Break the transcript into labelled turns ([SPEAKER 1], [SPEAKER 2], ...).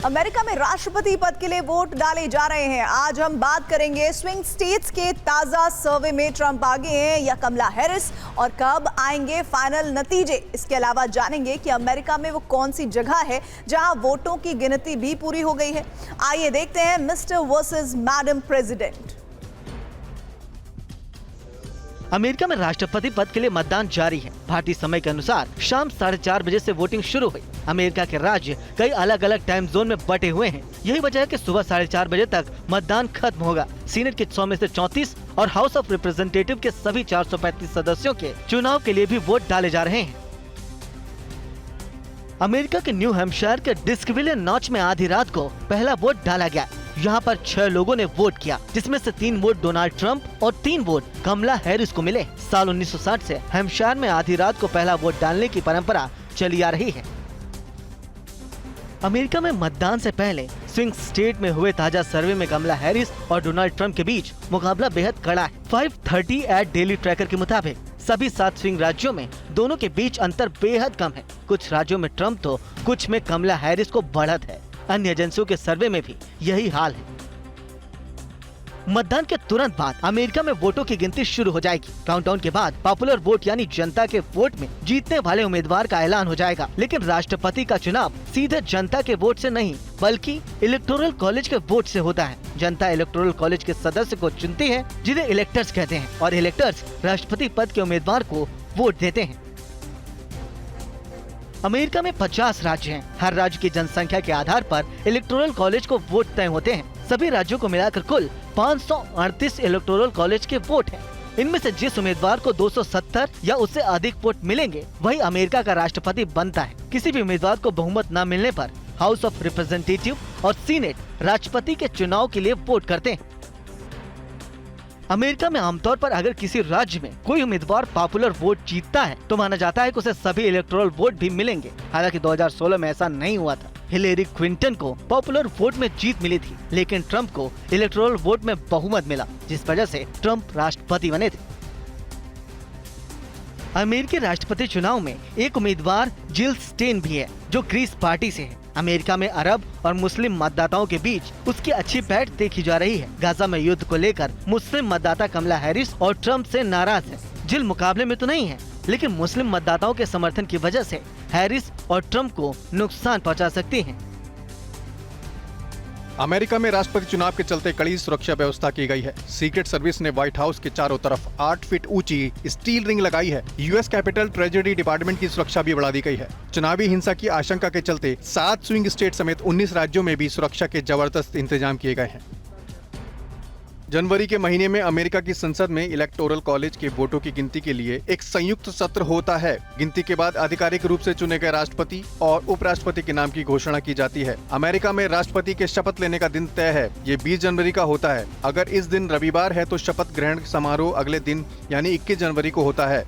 [SPEAKER 1] America में राष्ट्रपति पद के लिए वोट डाले जा रहे हैं। आज हम बात करेंगे स्विंग स्टेट्स के ताजा सर्वे में ट्रंप आगे हैं या कमला हैरिस, और कब आएंगे फाइनल नतीजे। इसके अलावा जानेंगे कि अमेरिका में वो कौन सी जगह है जहां वोटों की गिनती भी पूरी हो गई है। आइए देखते हैं mister versus madam president.
[SPEAKER 2] America में राष्ट्रपति पद के लिए मतदान जारी है। भारतीय समय के अनुसार शाम 4:30 बजे से वोटिंग शुरू हुई। अमेरिका के राज्य कई अलग अलग टाइम जोन में बटे हुए हैं। यही वजह है कि सुबह 4:30 बजे तक मतदान खत्म होगा। सीनेट के 100 में से 34 और हाउस ऑफ रिप्रेजेंटेटिव के सभी 435 सदस्यों के चुनाव के लिए भी वोट डाले जा रहे हैं। अमेरिका के न्यू हैम्पशायर के डिस्कविले नॉच में आधी रात को पहला वोट डाला गया। यहाँ पर 6 लोगों ने वोट किया, जिसमें से 3 वोट डोनाल्ड ट्रंप और 3 वोट कमला हैरिस को मिले। साल 1960 से हैम्पशायर में आधी रात को पहला वोट डालने की परंपरा चली आ रही है। अमेरिका में मतदान से पहले स्विंग स्टेट में हुए ताजा सर्वे में कमला हैरिस और डोनाल्ड ट्रंप के बीच मुकाबला बेहद कड़ा है। 530 एट डेली ट्रैकर के मुताबिक सभी 7 स्विंग राज्यों में दोनों के बीच अंतर बेहद कम है। कुछ राज्यों में ट्रंप तो कुछ में कमला हैरिस को बढ़त है। अन्य एजेंसियों के सर्वे में भी यही हाल है। मतदान के तुरंत बाद अमेरिका में वोटों की गिनती शुरू हो जाएगी। काउंटडाउन के बाद पॉपुलर वोट यानी जनता के वोट में जीतने वाले उम्मीदवार का ऐलान हो जाएगा। लेकिन राष्ट्रपति का चुनाव सीधे जनता के वोट से नहीं, बल्कि इलेक्टोरल कॉलेज के वोट से होता है। जनता इलेक्टोरल कॉलेज के सदस्य को चुनती है, जिन्हें इलेक्टर्स कहते हैं, और इलेक्टर्स राष्ट्रपति पद के उम्मीदवार को वोट देते हैं। अमेरिका में 50 राज्य हैं। हर राज्य की जनसंख्या के आधार पर इलेक्टोरल कॉलेज को वोट तय होते हैं। सभी राज्यों को मिलाकर कुल 538 इलेक्टोरल कॉलेज के वोट हैं। इनमें से जिस उम्मीदवार को 270 या उससे अधिक वोट मिलेंगे, वही अमेरिका का राष्ट्रपति बनता है। किसी भी उम्मीदवार को बहुमत न मिलने पर हाउस ऑफ रिप्रेजेंटेटिव और सीनेट राष्ट्रपति के चुनाव के लिए वोट करते हैं। अमेरिका में आमतौर पर अगर किसी राज्य में कोई उम्मीदवार पॉपुलर वोट जीतता है तो माना जाता है कि उसे सभी इलेक्टोरल वोट भी मिलेंगे। हालांकि 2016 में ऐसा नहीं हुआ था। हिलेरी क्लिंटन को पॉपुलर वोट में जीत मिली थी, लेकिन ट्रंप को इलेक्टोरल वोट में बहुमत मिला, जिस वजह से ट्रंप राष्ट्रपति बने थे। अमेरिकी राष्ट्रपति चुनाव में एक उम्मीदवार जिल स्टेन भी है, जो ग्रीस पार्टी से है। अमेरिका में अरब और मुस्लिम मतदाताओं के बीच उसकी अच्छी पैठ देखी जा रही है। गाजा में युद्ध को लेकर मुस्लिम मतदाता कमला हैरिस और ट्रंप से नाराज है। जिल मुकाबले में तो नहीं है, लेकिन मुस्लिम मतदाताओं के समर्थन की वजह से हैरिस और ट्रंप को नुकसान पहुंचा सकती हैं।
[SPEAKER 3] अमेरिका में राष्ट्रपति चुनाव के चलते कड़ी सुरक्षा व्यवस्था की गई है। सीक्रेट सर्विस ने व्हाइट हाउस के चारों तरफ 8 फीट ऊंची स्टील रिंग लगाई है। यूएस कैपिटल ट्रेजरी डिपार्टमेंट की सुरक्षा भी बढ़ा दी गई है। चुनावी हिंसा की आशंका के चलते 7 स्विंग स्टेट समेत 19 राज्यों में भी सुरक्षा के जबरदस्त इंतजाम किए गए हैं। जनवरी के महीने में अमेरिका की संसद में इलेक्टोरल कॉलेज के वोटों की गिनती के लिए एक संयुक्त सत्र होता है। गिनती के बाद आधिकारिक रूप से चुने गए राष्ट्रपति और उपराष्ट्रपति के नाम की घोषणा की जाती है। अमेरिका में राष्ट्रपति के शपथ लेने का दिन तय है। ये 20 जनवरी का होता है। अगर इस दिन रविवार है तो शपथ ग्रहण समारोह अगले दिन यानी 21 जनवरी को होता है।